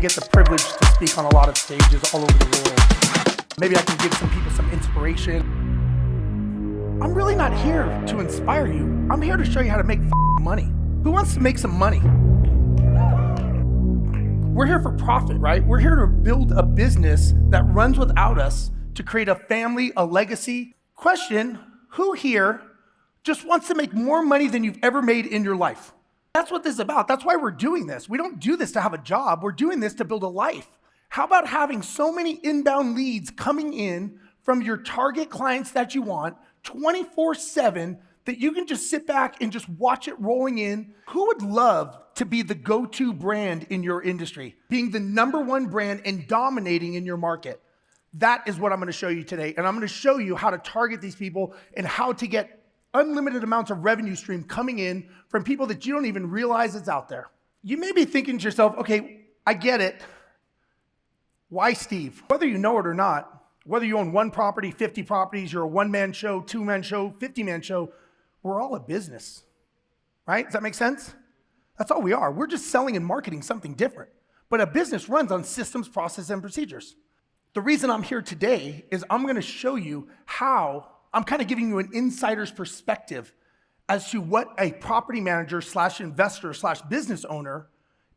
get the privilege to speak on a lot of stages all over the world. Maybe I can give some people some inspiration. I'm really not here to inspire you. I'm here to show you how to make money. Who wants to make some money? We're here for profit, right? We're here to build a business that runs without us, to create a family, a legacy. Question, who here just wants to make more money than you've ever made in your life? That's what this is about. That's why we're doing this. We don't do this to have a job. We're doing this to build a life. How about having so many inbound leads coming in from your target clients that you want 24/7 that you can just sit back and just watch it rolling in? Who would love to be the go-to brand in your industry, being the #1 brand and dominating in your market? That is what I'm going to show you today. And I'm going to show you how to target these people and how to get unlimited amounts of revenue stream coming in from people that you don't even realize it's out there. You may be thinking to yourself, okay, I get it. Why Steve? Whether you know it or not, whether you own 1 property, 50 properties, you're a 1-man show, 2-man show, 50-man show, we're all a business, right? Does that make sense? That's all we are. We're just selling and marketing something different. But a business runs on systems, process, and procedures. The reason I'm here today is I'm going to show you how I'm kind of giving you an insider's perspective as to what a property manager / investor / business owner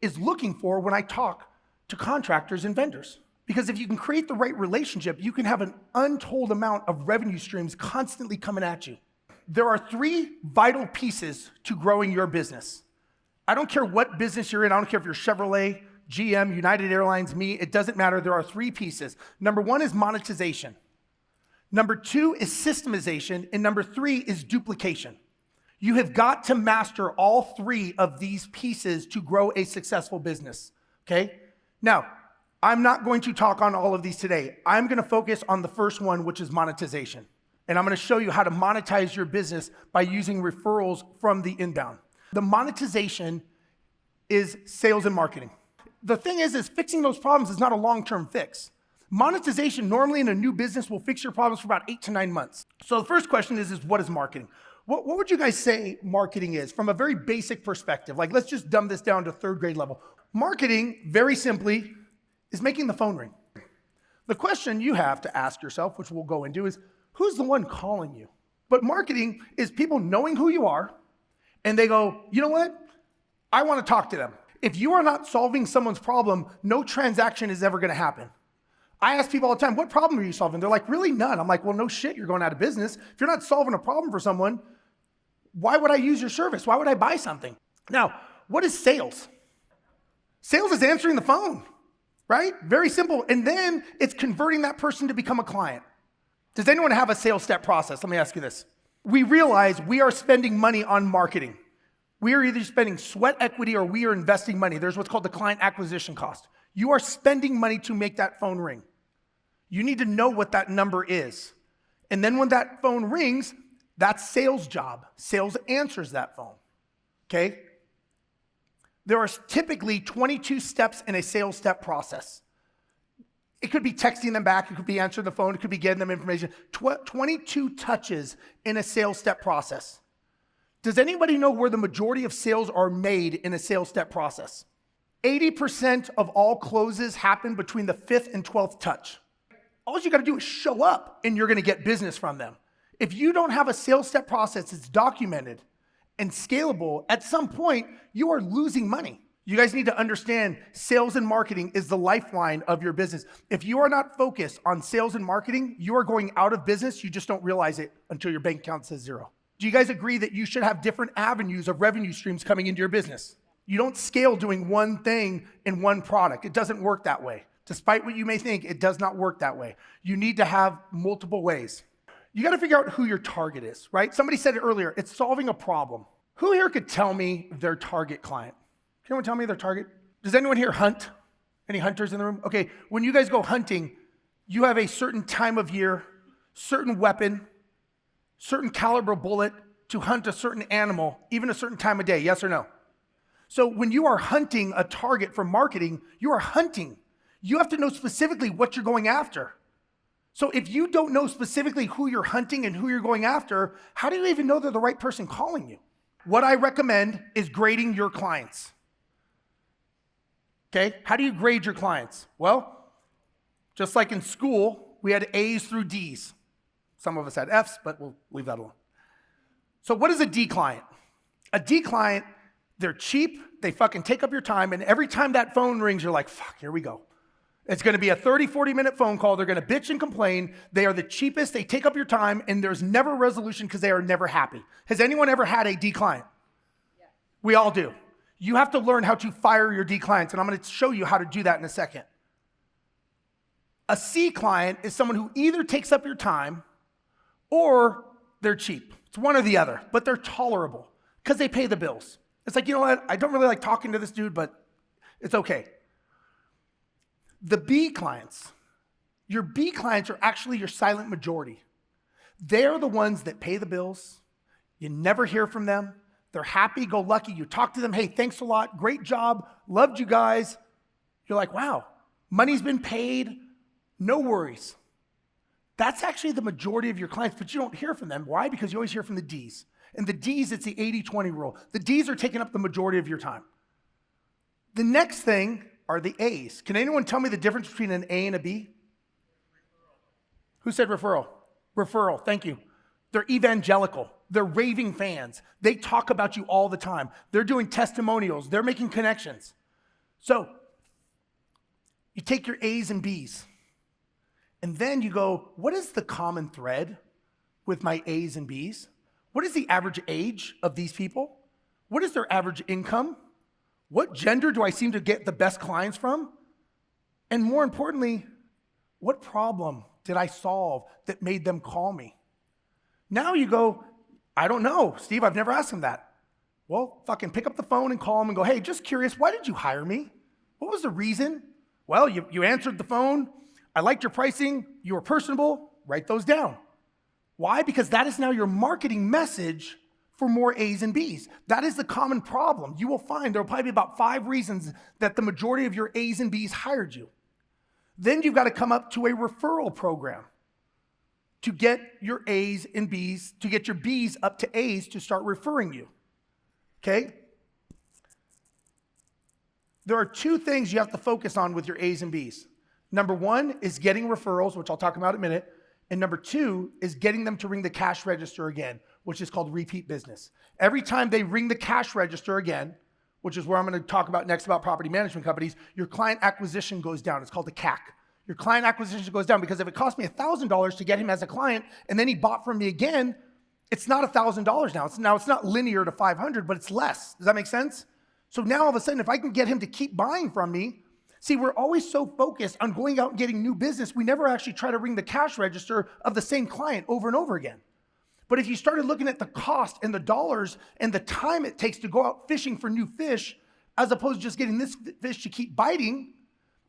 is looking for when I talk to contractors and vendors. Because if you can create the right relationship, you can have an untold amount of revenue streams constantly coming at you. There are 3 vital pieces to growing your business. I don't care what business you're in. I don't care if you're Chevrolet, GM, United Airlines, me, it doesn't matter. There are 3 pieces. Number 1 is monetization. Number 2 is systemization, and number 3 is duplication. You have got to master all 3 of these pieces to grow a successful business, okay? Now, I'm not going to talk on all of these today. I'm gonna focus on the first one, which is monetization. And I'm gonna show you how to monetize your business by using referrals from the inbound. The monetization is sales and marketing. The thing is fixing those problems is not a long-term fix. Monetization normally in a new business will fix your problems for about 8 to 9 months. So the first question is what is marketing? What would you guys say marketing is from a very basic perspective? Like, let's just dumb this down to 3rd grade level. Marketing, very simply, is making the phone ring. The question you have to ask yourself, which we'll go into, is who's the one calling you? But marketing is people knowing who you are, and they go, you know what? I want to talk to them. If you are not solving someone's problem, no transaction is ever going to happen. I ask people all the time, what problem are you solving? They're like, really none. I'm like, well, no shit, you're going out of business. If you're not solving a problem for someone, why would I use your service? Why would I buy something? Now, what is sales? Sales is answering the phone, right? Very simple. And then it's converting that person to become a client. Does anyone have a sales step process? Let me ask you this. We realize we are spending money on marketing. We are either spending sweat equity or we are investing money. There's what's called the client acquisition cost. You are spending money to make that phone ring. You need to know what that number is. And then when that phone rings, that's sales job. Sales answers that phone, okay? There are typically 22 steps in a sales step process. It could be texting them back, it could be answering the phone, it could be getting them information. 22 touches in a sales step process. Does anybody know where the majority of sales are made in a sales step process? 80% of all closes happen between the 5th and 12th touch. All you gotta do is show up and you're gonna get business from them. If you don't have a sales step process that's documented and scalable, at some point, you are losing money. You guys need to understand sales and marketing is the lifeline of your business. If you are not focused on sales and marketing, you are going out of business. You just don't realize it until your bank account says 0. Do you guys agree that you should have different avenues of revenue streams coming into your business? You don't scale doing one thing in one product. It doesn't work that way. Despite what you may think, it does not work that way. You need to have multiple ways. You got to figure out who your target is, right? Somebody said it earlier, it's solving a problem. Who here could tell me their target client? Can anyone tell me their target? Does anyone here hunt? Any hunters in the room? Okay, when you guys go hunting, you have a certain time of year, certain weapon, certain caliber bullet to hunt a certain animal, even a certain time of day, yes or no? So when you are hunting a target for marketing, you are hunting. You have to know specifically what you're going after. So if you don't know specifically who you're hunting and who you're going after, how do you even know they're the right person calling you? What I recommend is grading your clients. Okay, how do you grade your clients? Well, just like in school, we had A's through D's. Some of us had F's, but we'll leave that alone. So what is a D client? A D client, they're cheap, they fucking take up your time, and every time that phone rings, you're like, fuck, here we go. It's gonna be a 30, 40-minute phone call. They're gonna bitch and complain. They are the cheapest, they take up your time, and there's never a resolution because they are never happy. Has anyone ever had a D client? Yes. We all do. You have to learn how to fire your D clients, and I'm gonna show you how to do that in a second. A C client is someone who either takes up your time or they're cheap. It's one or the other, but they're tolerable because they pay the bills. It's like, you know what? I don't really like talking to this dude, but it's okay. The B clients, your B clients are actually your silent majority. They're the ones that pay the bills. You never hear from them. They're happy-go-lucky. You talk to them, hey, thanks a lot, great job, loved you guys. You're like, wow, money's been paid, no worries. That's actually the majority of your clients, but you don't hear from them. Why? Because you always hear from the Ds. And the Ds, it's the 80-20 rule. The Ds are taking up the majority of your time. The next thing are the A's. Can anyone tell me the difference between an A and a B? Who said referral? Referral, thank you. They're evangelical. They're raving fans. They talk about you all the time. They're doing testimonials. They're making connections. So you take your A's and B's, and then you go, what is the common thread with my A's and B's? What is the average age of these people? What is their average income? What gender do I seem to get the best clients from? And more importantly, what problem did I solve that made them call me? Now you go, I don't know, Steve, I've never asked them that. Well, fucking pick up the phone and call them and go, hey, just curious, why did you hire me? What was the reason? Well, you answered the phone. I liked your pricing. You were personable. Write those down. Why? Because that is now your marketing message for more A's and B's. That is the common problem. You will find there will probably be about 5 reasons that the majority of your A's and B's hired you. Then you've got to come up to a referral program to get your A's and B's, to get your B's up to A's to start referring you. Okay? There are 2 things you have to focus on with your A's and B's. Number 1 is getting referrals, which I'll talk about in a minute. And number 2 is getting them to ring the cash register again, which is called repeat business. Every time they ring the cash register again, which is where I'm going to talk about next about property management companies, your client acquisition goes down. It's called the CAC. Your client acquisition goes down because if it cost me $1,000 to get him as a client and then he bought from me again, it's not $1,000 now. It's not linear to 500, but it's less. Does that make sense? So now all of a sudden, if I can get him to keep buying from me, see, we're always so focused on going out and getting new business, we never actually try to ring the cash register of the same client over and over again. But if you started looking at the cost and the dollars and the time it takes to go out fishing for new fish, as opposed to just getting this fish to keep biting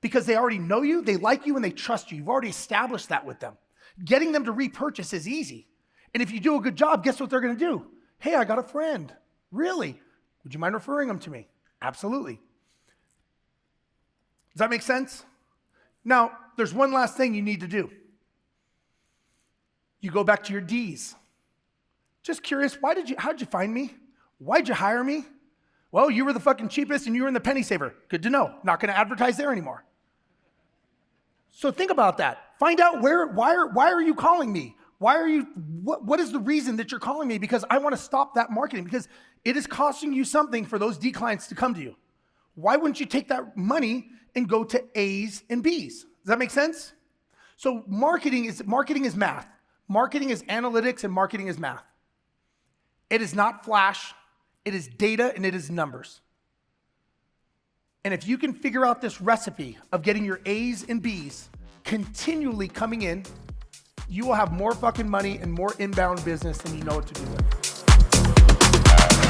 because they already know you, they like you, and they trust you. You've already established that with them. Getting them to repurchase is easy. And if you do a good job, guess what they're going to do? Hey, I got a friend. Really? Would you mind referring them to me? Absolutely. Does that make sense? Now, there's one last thing you need to do. You go back to your D's. Just curious, how'd you find me? Why'd you hire me? Well, you were the fucking cheapest and you were in the penny saver. Good to know. Not going to advertise there anymore. So think about that. Find out why are you calling me? What is the reason that you're calling me? Because I want to stop that marketing because it is costing you something for those D clients to come to you. Why wouldn't you take that money and go to A's and B's? Does that make sense? So marketing is math. Marketing is analytics and marketing is math. It is not flash. It is data and it is numbers. And if you can figure out this recipe of getting your A's and B's continually coming in, you will have more fucking money and more inbound business than you know what to do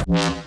with.